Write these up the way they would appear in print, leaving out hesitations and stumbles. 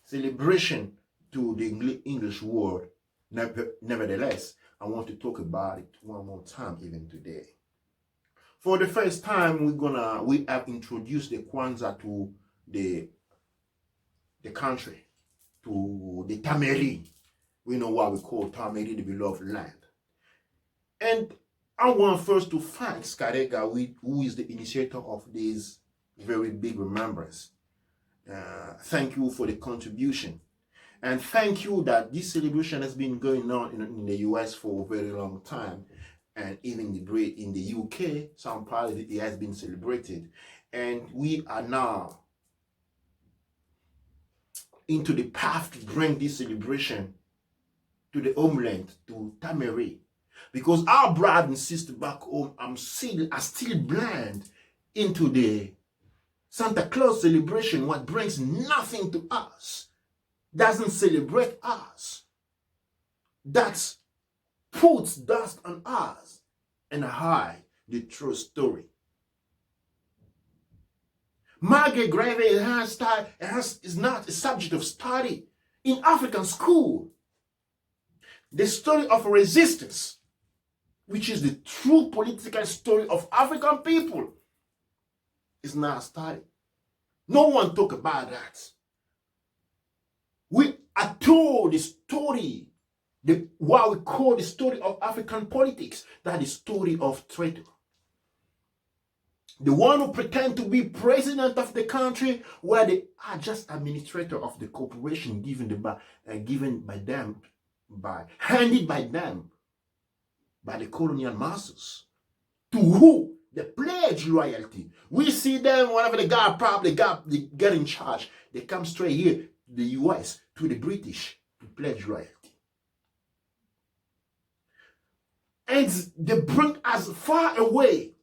celebration to the English word. Nevertheless, I want to talk about it one more time even today. For the first time, we have introduced the Kwanzaa to the country, to the Tameri. We know what we call Tameri, the beloved land. And I want first to thank Skarega, who is the initiator of this very big remembrance. Thank you for the contribution. And thank you that this celebration has been going on in the US for a very long time. And even in the UK, some part of it has been celebrated. And we are now into the path to bring this celebration to the homeland, to Tamere. Because our brother and sister back home are still blind into the Santa Claus celebration, what brings nothing to us, doesn't celebrate us, that puts dust on us and hide the true story. Margaret Grave is not a subject of study in African school. The story of resistance, which is the true political story of African people, is not studied. No one talk about that. We are told the story, what we call the story of African politics, that is story of traitor. The one who pretend to be president of the country, where they are just administrator of the corporation handed by them by the colonial masters. To who? They pledge loyalty. We see them whenever they get in charge, they come straight here, the US, to the British, to pledge loyalty. And they bring us far away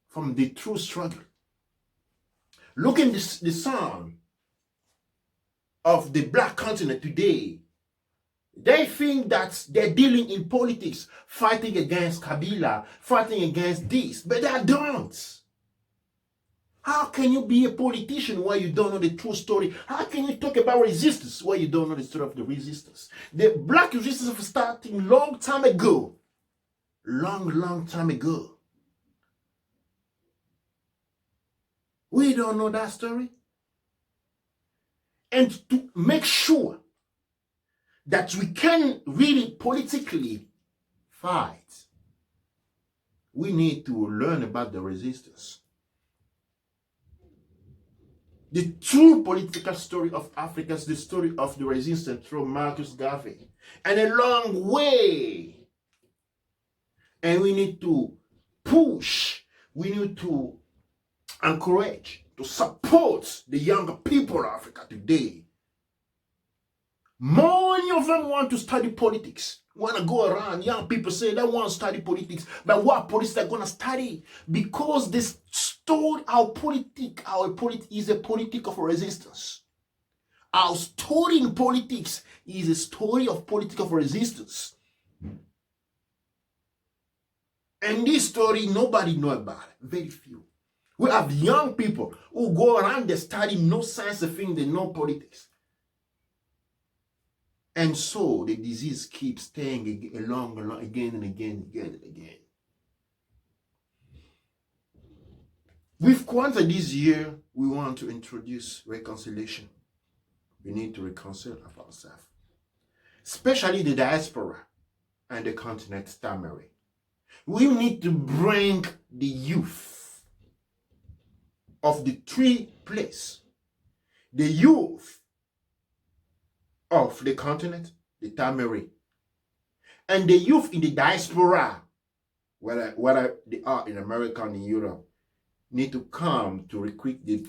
from the true struggle. Look at the son of the black continent today. They think that they're dealing in politics, fighting against Kabila, fighting against this, but they don't. How can you be a politician while you don't know the true story? How can you talk about resistance while you don't know the story of the resistance? The black resistance was starting long time ago. Long time ago. We don't know that story. And to make sure that we can really politically fight, we need to learn about the resistance. The true political story of Africa is the story of the resistance through Marcus Garvey. And a long way. And we need to push, we need to encourage, to support the younger people of Africa today. Many of them want to study politics. Want to go around. Young people say they want to study politics. But what politics they're going to study? Because this story, our politic is a politic of resistance. Our story in politics is a story of political resistance. And this story, nobody knows about it. Very few. We have young people who go around, they study no science of thing, they know politics. And so the disease keeps staying along again and again. With Kwanzaa this year, we want to introduce reconciliation. We need to reconcile ourselves, especially the diaspora and the continent Tamari. We need to bring the youth of the three places, the youth of the continent, the Tamari, and the youth in the diaspora, whether they are in America and in Europe, need to come to recruit the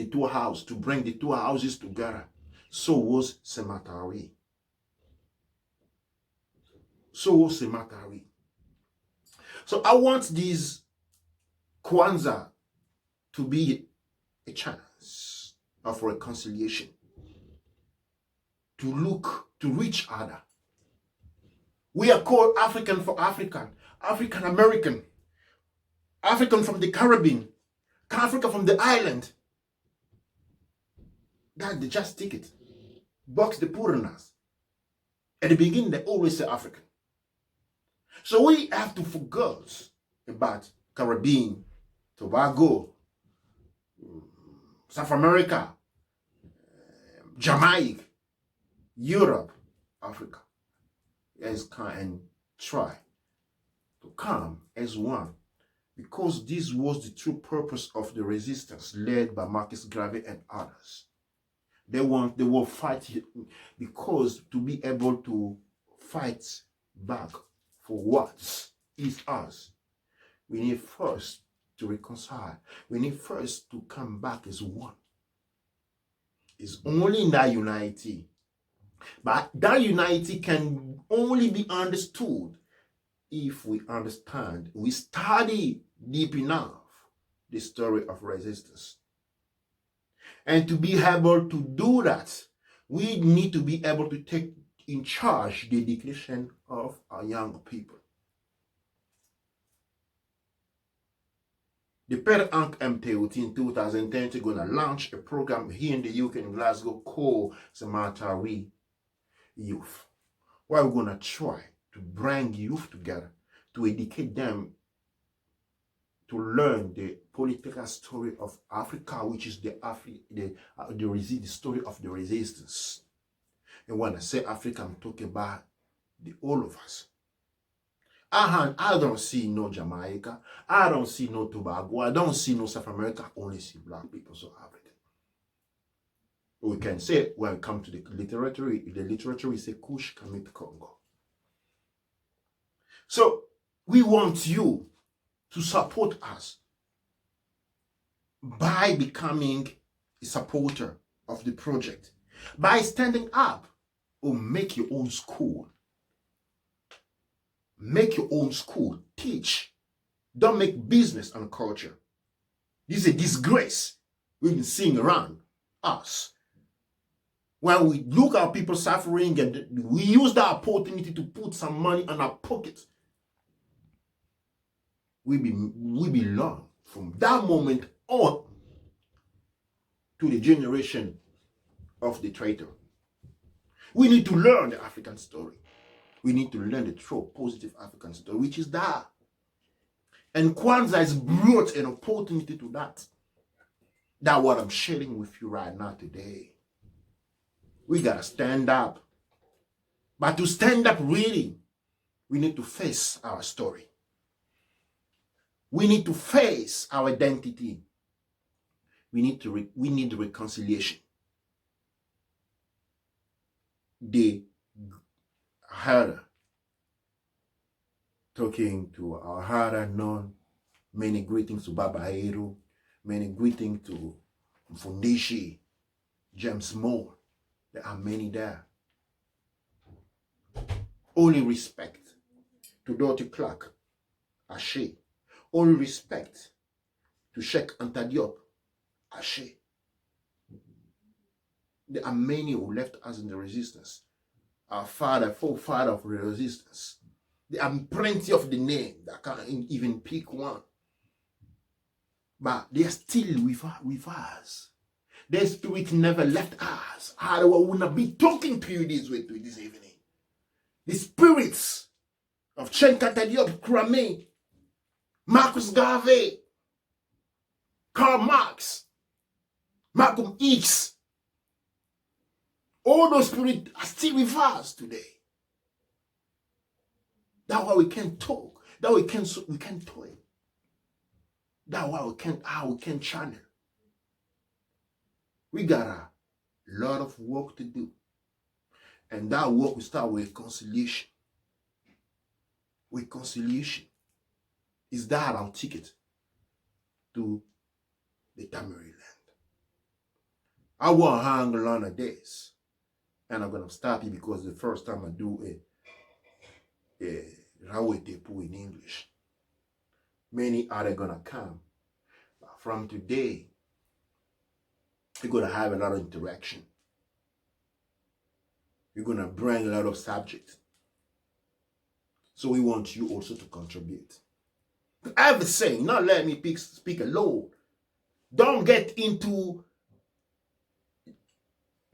two houses, to bring the two houses together. So was Sematari. So I want this Kwanzaa to be a chance of reconciliation, to reach other. We are called African for African, African American, African from the Caribbean, Africa from the island. That's the just ticket. Box they put on us. At the beginning, they always say African. So we have to forget about Caribbean, Tobago, South America, Jamaica, Europe, Africa. And try to come as one, because this was the true purpose of the resistance led by Marcus Garvey and others. They will fight because to be able to fight back for what is us, we need first to reconcile. We need first to come back as one. It's only in that unity. But that unity can only be understood if we understand, we study deep enough the story of resistance. And to be able to do that, we need to be able to take in charge the education of our young people. The Peter Ank MTOT in 2010 is going to launch a program here in the UK in Glasgow called Samatari Youth, where we're going to try to bring youth together, to educate them, to learn the political story of Africa, which is the story of the resistance. And when I say Africa, I'm talking about all of us. I don't see no Jamaica, I don't see no Tobago, I don't see no South America, I only see black people, so African. We can say, when it comes to the literature, we say kush, kamit, kongo. So we want you to support us by becoming a supporter of the project, by standing up, or make your own school. Make your own school. Teach. Don't make business on culture. This is a disgrace we've been seeing around us. When we look at people suffering and we use that opportunity to put some money in our pocket, we belong from that moment on to the generation of the traitor. We need to learn the African story. We need to learn the true positive African story, which is that. And Kwanzaa has brought an opportunity to that. That's what I'm sharing with you right now today. We gotta stand up. But to stand up really, we need to face our story. We need to face our identity. We need reconciliation. The Hara, talking to our Hara non, many greetings to Baba Heru, many greetings to Fundishi, James Moore. There are many there. Only respect to Dorothy Clark, Ashe. Only respect to Sheikh Anta Diop, Ashe. There are many who left us in the resistance. Our forefather of the resistance. There are plenty of the name that can't even pick one. But they are still with us. Their spirit never left us. I will not be talking to you this way this evening. The spirits of Sheikh Anta Diop, Kwame, Marcus Garvey, Karl Marx, Malcolm X, all those spirits are still with us today. That's why we can talk. That we can talk. That's why we can channel. We got a lot of work to do. And that work will start with reconciliation. Reconciliation. Is that our ticket to the Tamari land? I will hang along at this. And I'm going to stop you because the first time I do a Hetepu in English. Many are going to come. But from today, you're going to have a lot of interaction. You're going to bring a lot of subjects. So we want you also to contribute. I have a saying, not let me speak alone. Don't get into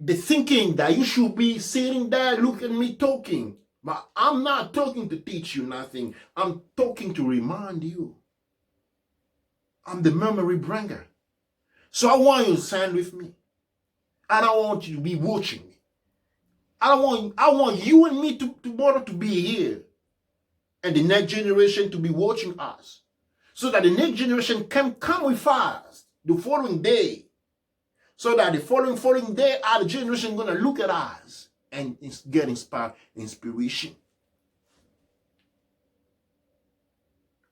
the thinking that you should be sitting there looking at me talking. But I'm not talking to teach you nothing. I'm talking to remind you. I'm the memory bringer. So I want you to stand with me. I don't want you to be watching me. I want you and me to be here. And the next generation to be watching us. So that the next generation can come with us the following day. So that the following day, our generation gonna look at us and get inspiration.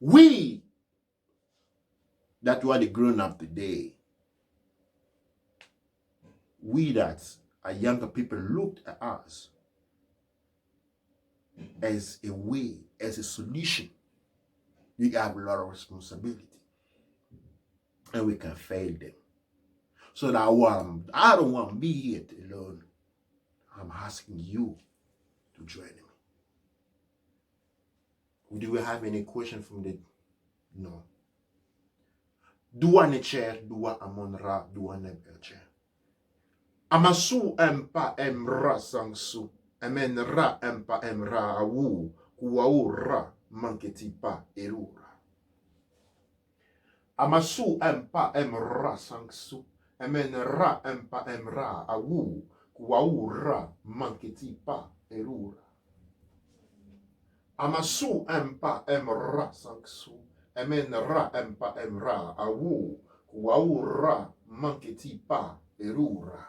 We that were the grown up today, we that are younger people looked at us as a way, as a solution. We have a lot of responsibility. And we can fail them. So that I don't want to be here alone. I'm asking you to join me. Do we have any question from the? No. Dua ne chair, dua amon ra, dua ne belcher. Amasu empa emra sangsu. Amen ra empa emra awu. Kuau ra manketi pa erura. Amasu empa emra sangsu. Amen ra empa emra awu. Kuau ra manketi pa erura. Amasu empa emra sangsu. Amen ra empa emra awu. Kuau ra manketi pa erura.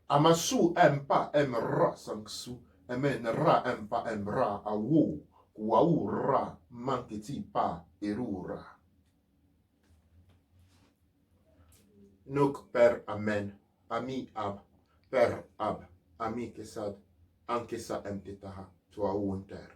Amasu empa emra sangsu. Amen ra empa emra awu. Kuau ra manketi pa erura. Nuk per amen. Ami ab. Per ab. Ami kesad. Ankesa emtetaha. Tua unter.